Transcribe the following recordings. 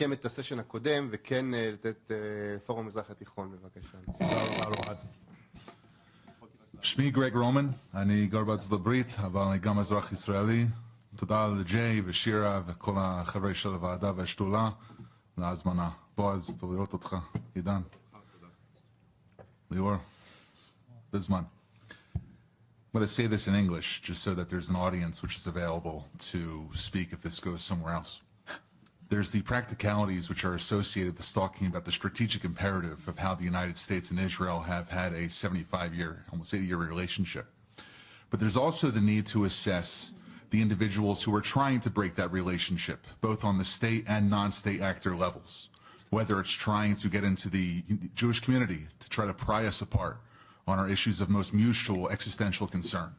לסכם את הסשן הקודם וכן לתת פורום מזרח התיכון, בבקשה. שמי גרג רומן, אני גר בארצות הברית, אבל אני גם אזרח ישראלי. תודה לג'יי ושירה וכל החבר'ה של הוועדה והשדולה להזמנה. בועז, טוב לראות אותך. עידן. ליאור. בזמן. I'm going to say this in English just so that there's an audience which is available to speak if this goes somewhere else. There's the practicalities which are associated with talking about the strategic imperative of how the United States and Israel have had a 75-year, almost 80-year relationship. But there's also the need to assess the individuals who are trying to break that relationship, both on the state and non-state actor levels, whether it's trying to get into the Jewish community to try to pry us apart on our issues of most mutual existential concern,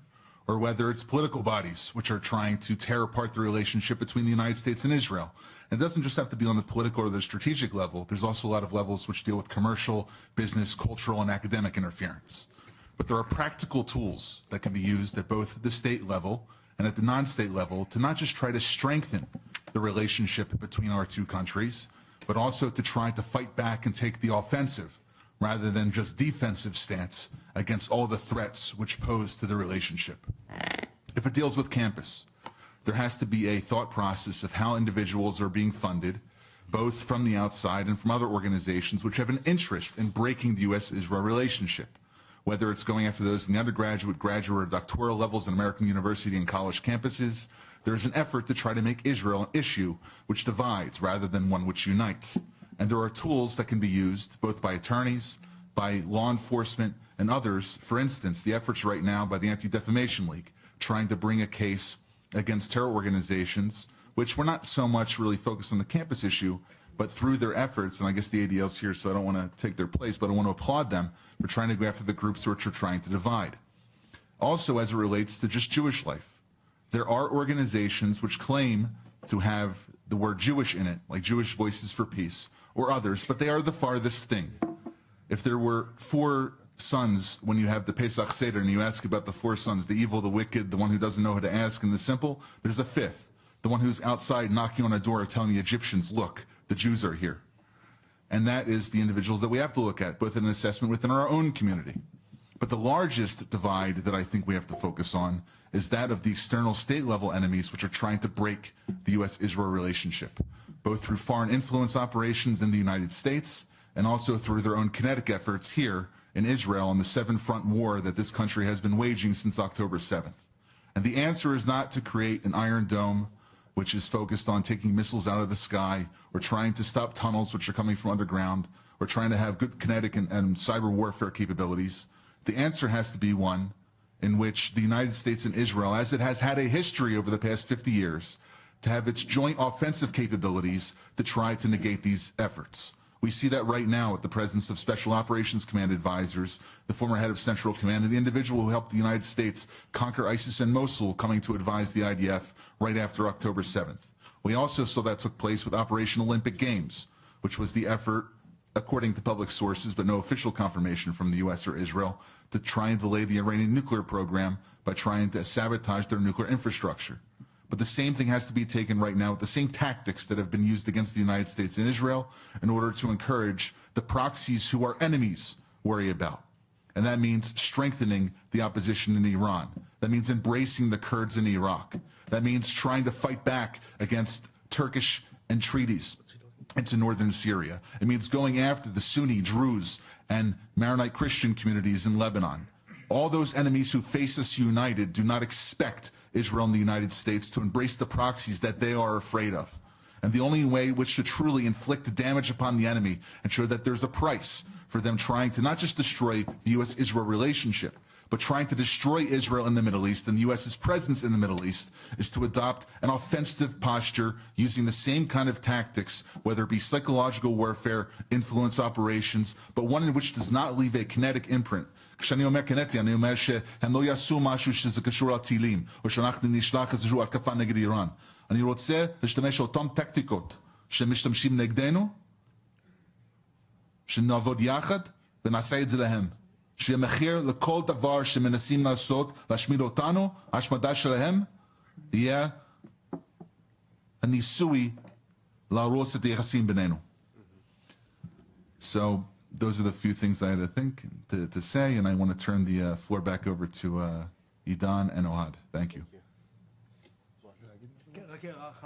or whether it's political bodies which are trying to tear apart the relationship between the United States and Israel. And it doesn't just have to be on the political or the strategic level. There's also a lot of levels which deal with commercial, business, cultural, and academic interference. But there are practical tools that can be used at both the state level and at the non-state level to not just try to strengthen the relationship between our two countries, but also to try to fight back and take the offensive rather than just defensive stance against all the threats which pose to the relationship. If it deals with campus, there has to be a thought process of how individuals are being funded, both from the outside and from other organizations which have an interest in breaking the U.S.-Israel relationship, whether it's going after those in the undergraduate, graduate, or doctoral levels in American university and college campuses. There's an effort to try to make Israel an issue which divides rather than one which unites. And there are tools that can be used both by attorneys, by law enforcement, and others. For instance, the efforts right now by the Anti-Defamation League trying to bring a case against terror organizations, which were not so much really focused on the campus issue, but through their efforts, and I guess the ADL's here, so I don't want to take their place, but I want to applaud them for trying to go after the groups which are trying to divide. Also, as it relates to just Jewish life, there are organizations which claim to have the word Jewish in it, like Jewish Voices for Peace, or others, but they are the farthest thing. If there were 4 sons when you have the Pesach Seder and you ask about the 4 sons, the evil, the wicked, the one who doesn't know how to ask, and the simple, there's a 5th, the one who's outside knocking on a door telling the Egyptians, look, the Jews are here. And that is the individuals that we have to look at, both in an assessment within our own community. But the largest divide that I think we have to focus on is that of the external state-level enemies which are trying to break the U.S.-Israel relationship, both through foreign influence operations in the United States and also through their own kinetic efforts here in Israel on the 7-front war that this country has been waging since October 7th. And the answer is not to create an iron dome which is focused on taking missiles out of the sky or trying to stop tunnels which are coming from underground or trying to have good kinetic and cyber warfare capabilities. The answer has to be one in which the United States and Israel, as it has had a history over the past 50 years, to have its joint offensive capabilities to try to negate these efforts. We see that right now with the presence of Special Operations Command advisors, the former head of Central Command, and the individual who helped the United States conquer ISIS and Mosul coming to advise the IDF right after October 7th. We also saw that took place with Operation Olympic Games, which was the effort, according to public sources, but no official confirmation from the U.S. or Israel, to try and delay the Iranian nuclear program by trying to sabotage their nuclear infrastructure. But the same thing has to be taken right now with the same tactics that have been used against the United States and Israel in order to encourage the proxies who our enemies worry about. And that means strengthening the opposition in Iran. That means embracing the Kurds in Iraq. That means trying to fight back against Turkish entreaties into northern Syria. It means going after the Sunni, Druze, and Maronite Christian communities in Lebanon. All those enemies who face us united do not expect Israel and the United States to embrace the proxies that they are afraid of. And the only way which to truly inflict damage upon the enemy and show that there's a price for them trying to not just destroy the U.S.-Israel relationship, but trying to destroy Israel in the Middle East and the U.S.'s presence in the Middle East is to adopt an offensive posture using the same kind of tactics, whether it be psychological warfare, influence operations, but one in which does not leave a kinetic imprint. כשאני אומר קינטי, אני אומר שהם לא יעשו משהו שזה קשור על טילים, או שאנחנו נשלח איזושהי התקפה נגד איראן. אני רוצה להשתמש באותן טקטיקות שמשתמשים נגדנו, שנעבוד יחד ונעשה את זה להם. שיהיה מחיר לכל דבר שמנסים לעשות, להשמיד אותנו, ההשמדה שלהם, יהיה הניסוי להרוס את היחסים בינינו. So those are the few things I had to think to say, and I want to turn the floor back over to Idan and Ohad. Thank you.